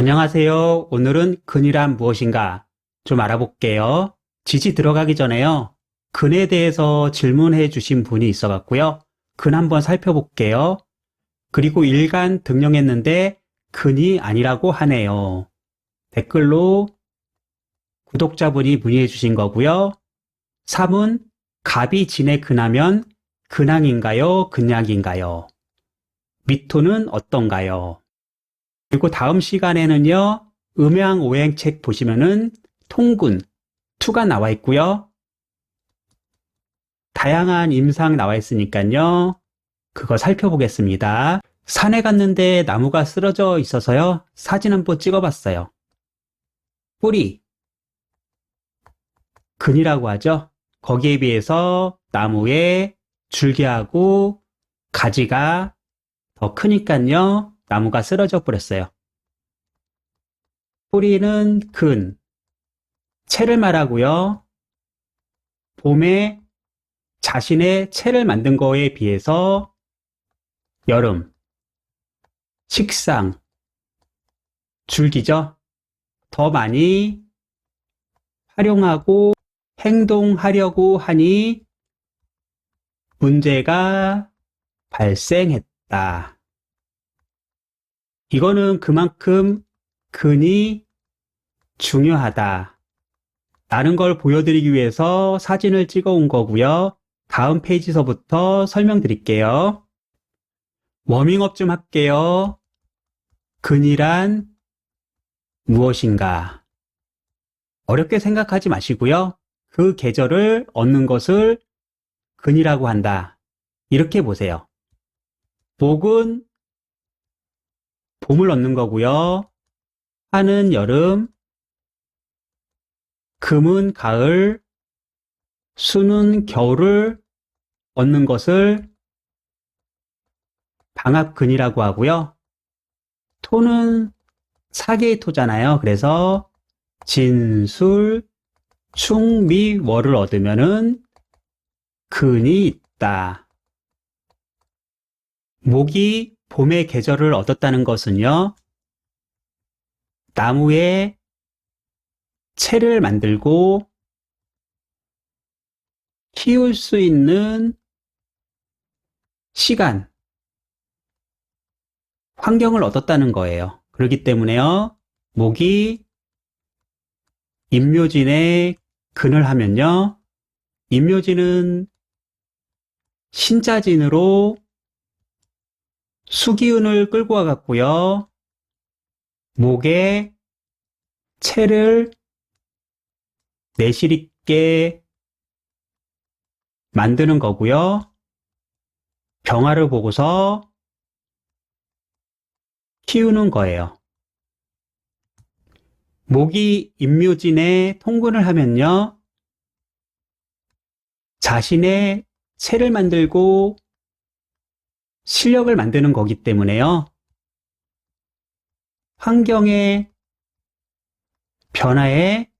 안녕하세요. 오늘은 근이란 무엇인가 좀 알아볼게요. 지지 들어가기 전에요. 근에 대해서 질문해 주신 분이 있어 갖고요. 근 한번 살펴볼게요. 그리고 일간 등령했는데 근이 아니라고 하네요. 댓글로 구독자분이 문의해 주신 거고요. 3은 갑이 진에 근하면 근왕인가요? 근약인가요? 미토는 어떤가요? 그리고 다음 시간에는요, 음양오행책 보시면은 통근, 투가 나와 있고요. 다양한 임상 나와 있으니까요. 그거 살펴보겠습니다. 산에 갔는데 나무가 쓰러져 있어서요. 사진 한번 찍어봤어요. 뿌리, 근이라고 하죠. 거기에 비해서 나무의 줄기하고 가지가 더 크니까요. 나무가 쓰러져 버렸어요. 뿌리는 근, 채를 말하고요. 봄에 자신의 채를 만든 거에 비해서 여름, 식상, 줄기죠. 더 많이 활용하고 행동하려고 하니 문제가 발생했다. 이거는 그만큼 근이 중요하다. 라는 걸 보여드리기 위해서 사진을 찍어 온 거고요. 다음 페이지서부터 설명드릴게요. 워밍업 좀 할게요. 근이란 무엇인가? 어렵게 생각하지 마시고요. 그 계절을 얻는 것을 근이라고 한다. 이렇게 보세요. 목은 봄을 얻는 거고요. 화는 여름, 금은 가을, 수는 겨울을 얻는 것을 방합근이라고 하고요. 토는 사계의 토잖아요. 그래서 진술, 충, 미, 월을 얻으면은 근이 있다. 목이 봄의 계절을 얻었다는 것은요. 나무에 채를 만들고 키울 수 있는 시간, 환경을 얻었다는 거예요. 그렇기 때문에요. 목이 임묘진에 근을 하면요. 임묘진은 신자진으로 수기운을 끌고 와갖고요. 목에 채를 내실 있게 만드는 거고요. 병화를 보고서 키우는 거예요. 목이 임묘진에 통근을 하면요. 자신의 채를 만들고 실력을 만드는 거기 때문에요. 환경의 변화에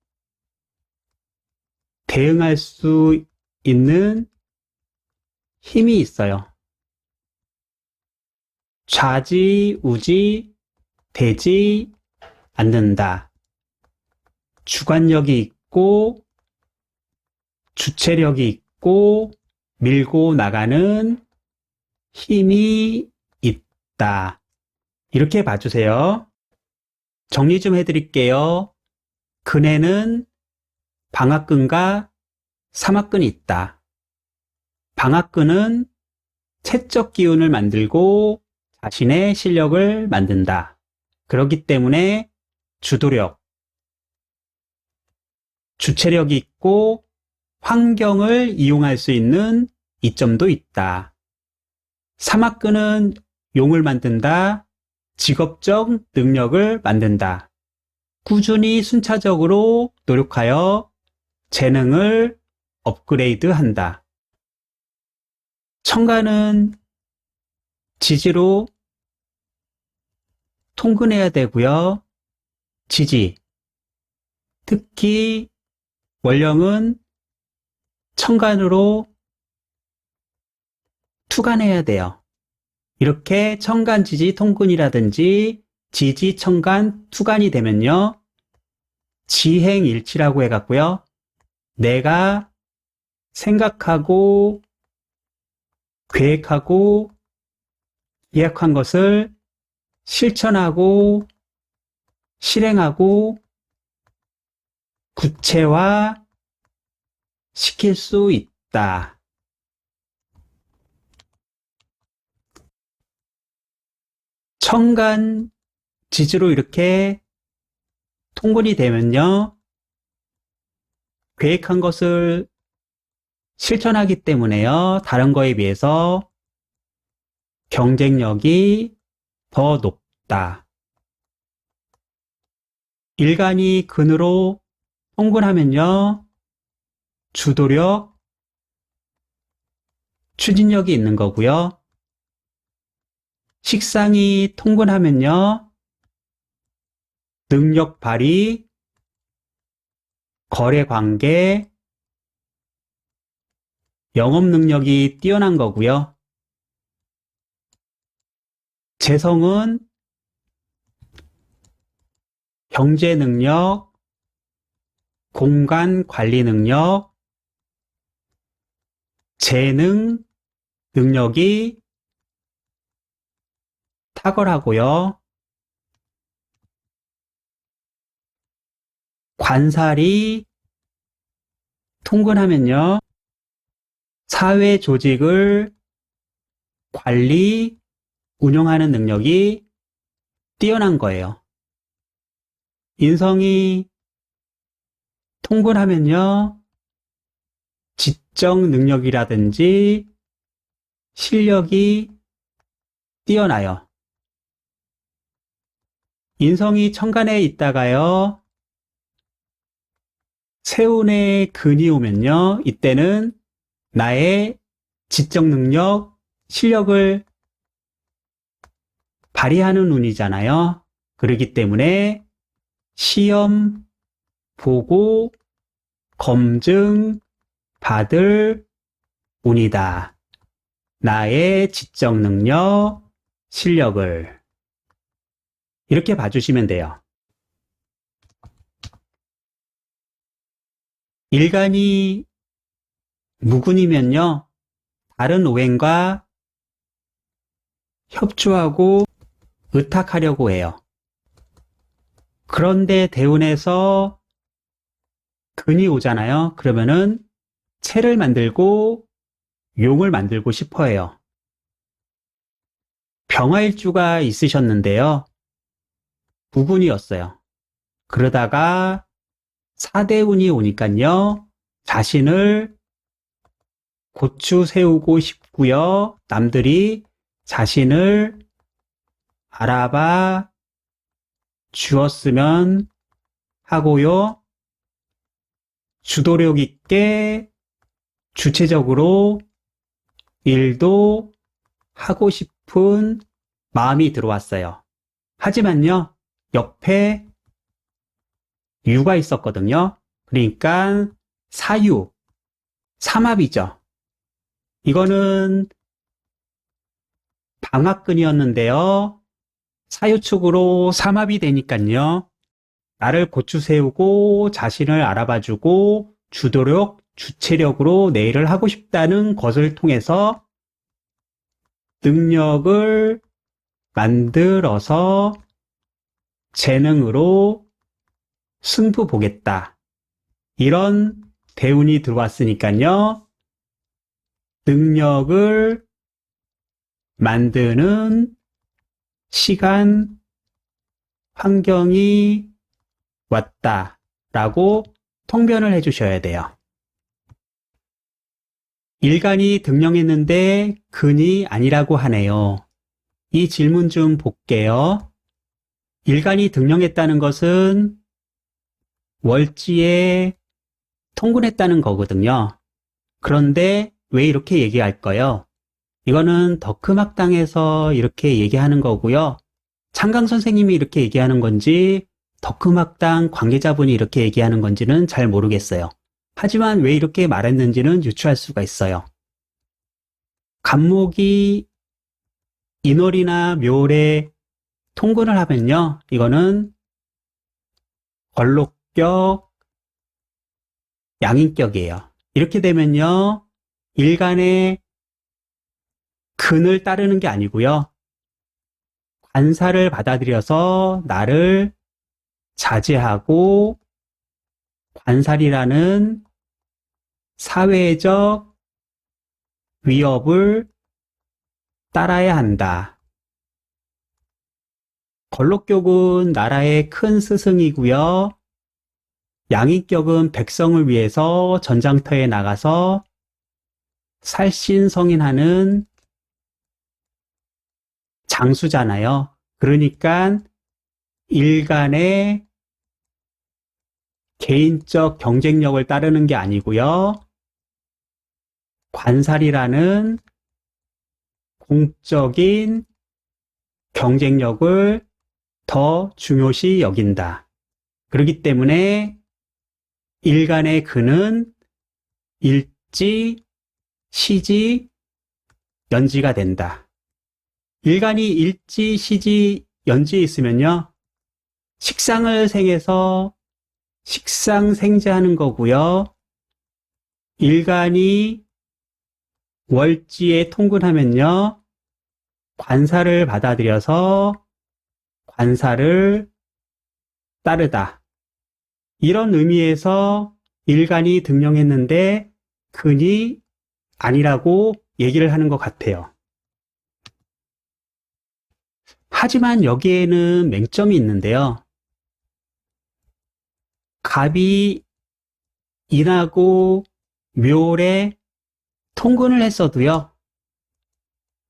대응할 수 있는 힘이 있어요. 좌지우지 되지 않는다. 주관력이 있고 주체력이 있고 밀고 나가는 힘이 있다. 이렇게 봐주세요. 정리 좀 해드릴게요. 근에는 방합근과 삼합근이 있다. 방합근은 채적 기운을 만들고 자신의 실력을 만든다. 그렇기 때문에 주도력, 주체력이 있고 환경을 이용할 수 있는 이점도 있다. 삼합근은 용을 만든다. 직업적 능력을 만든다. 꾸준히 순차적으로 노력하여 재능을 업그레이드 한다. 청간은 지지로 통근해야 되고요. 지지, 특히 월령은 청간으로 투간해야 돼요. 이렇게 청간, 지지, 통근이라든지 지지천간 투간이 되면요. 지행일치라고 해갖고요. 내가 생각하고 계획하고 계약한 것을 실천하고 실행하고 구체화 시킬 수 있다. 천간 지지로 이렇게 통분이 되면요. 계획한 것을 실천하기 때문에요. 다른 거에 비해서 경쟁력이 더 높다. 일간이 근으로 통분하면요. 주도력, 추진력이 있는 거고요. 식상이 통분하면요. 능력 발휘, 거래 관계, 영업 능력이 뛰어난 거고요. 재성은 경제 능력, 공간 관리 능력, 재능 능력이 탁월하고요. 관살이 통근하면요. 사회 조직을 관리, 운영하는 능력이 뛰어난 거예요. 인성이 통근하면요. 지적 능력이라든지 실력이 뛰어나요. 인성이 천간에 있다가요. 세운의 근이 오면요. 이때는 나의 지적 능력, 실력을 발휘하는 운이잖아요. 그렇기 때문에 시험, 보고, 검증, 받을 운이다. 나의 지적 능력, 실력을 이렇게 봐주시면 돼요. 일간이 무근이면요. 다른 오행과 협조하고 의탁하려고 해요. 그런데 대운에서 근이 오잖아요. 그러면은 채를 만들고 용을 만들고 싶어 해요. 병화일주가 있으셨는데요. 무근이었어요. 그러다가 사대운이 오니까요. 자신을 고추 세우고 싶고요. 남들이 자신을 알아봐 주었으면 하고요. 주도력 있게 주체적으로 일도 하고 싶은 마음이 들어왔어요. 하지만요. 옆에 유가 있었거든요. 그러니까 사유, 삼합이죠. 이거는 방학근이었는데요. 사유축으로 삼합이 되니까요. 나를 고추 세우고 자신을 알아봐주고 주도력, 주체력으로 내 일을 하고 싶다는 것을 통해서 능력을 만들어서 재능으로 승부 보겠다. 이런 대운이 들어왔으니까요. 능력을 만드는 시간, 환경이 왔다라고 통변을 해주셔야 돼요. 일간이 등령했는데 근이 아니라고 하네요. 이 질문 좀 볼게요. 일간이 등령했다는 것은 월지에 통근했다는 거거든요. 그런데 왜 이렇게 얘기할까요? 이거는 덕금학당에서 이렇게 얘기하는 거고요. 창강 선생님이 이렇게 얘기하는 건지 덕금학당 관계자분이 이렇게 얘기하는 건지는 잘 모르겠어요. 하지만 왜 이렇게 말했는지는 유추할 수가 있어요. 간목이 인월이나 묘월에 통근을 하면요. 이거는 걸록격, 양인격이에요. 이렇게 되면요. 일간의 근을 따르는 게 아니고요. 관사를 받아들여서 나를 자제하고 관살이라는 사회적 위협을 따라야 한다. 걸록격은 나라의 큰 스승이고요. 양인격은 백성을 위해서 전장터에 나가서 살신성인하는 장수잖아요. 그러니까 일간의 개인적 경쟁력을 따르는 게 아니고요. 관살이라는 공적인 경쟁력을 더 중요시 여긴다. 그렇기 때문에 일간의 근은 일지, 시지, 연지가 된다. 일간이 일지, 시지, 연지에 있으면요. 식상을 생해서 식상생재하는 거고요. 일간이 월지에 통근하면요. 관사를 받아들여서 관사를 따르다. 이런 의미에서 일간이 등령했는데 근이 아니라고 얘기를 하는 것 같아요. 하지만 여기에는 맹점이 있는데요. 갑이 인하고 묘월에 통근을 했어도요.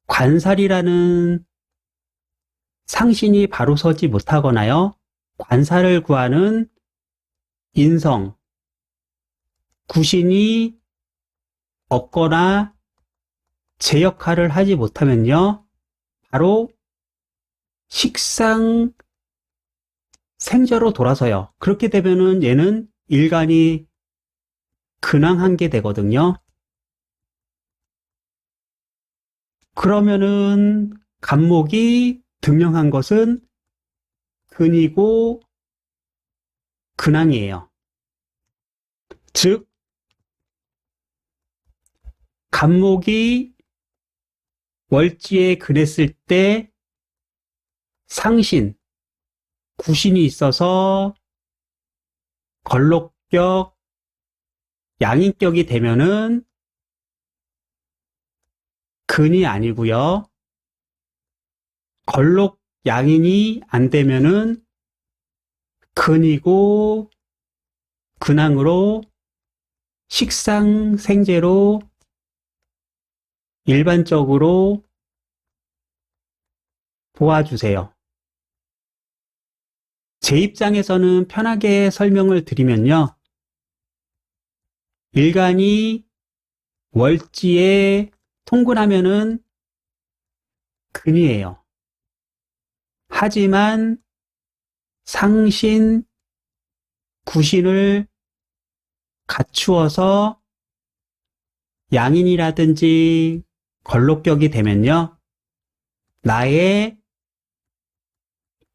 관살이라는 상신이 바로 서지 못하거나요. 관살을 구하는 인성, 구신이 없거나 제 역할을 하지 못하면요. 바로 식상 생저로 돌아서요. 그렇게 되면은 얘는 일간이 근황한 게 되거든요. 그러면은 간목이 등령한 것은 근이고 근황이에요. 즉 간목이 월지에 근했을 때 상신, 구신이 있어서 걸록격, 양인격이 되면은 근이 아니고요. 걸록 양인이 안 되면은 근이고 근황으로 식상생재로 일반적으로 보아주세요. 제 입장에서는 편하게 설명을 드리면요. 일간이 월지에 통근하면은 근이에요. 하지만 상신, 구신을 갖추어서 양인이라든지 걸록격이 되면요. 나의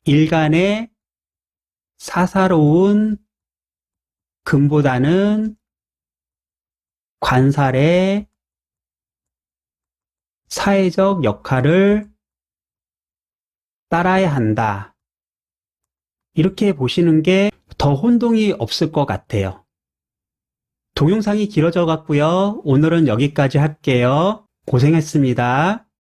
일간의 사사로운 근보다는 관살의 사회적 역할을 따라야 한다. 이렇게 보시는 게 더 혼동이 없을 것 같아요. 동영상이 길어져 갔고요. 오늘은 여기까지 할게요. 고생했습니다.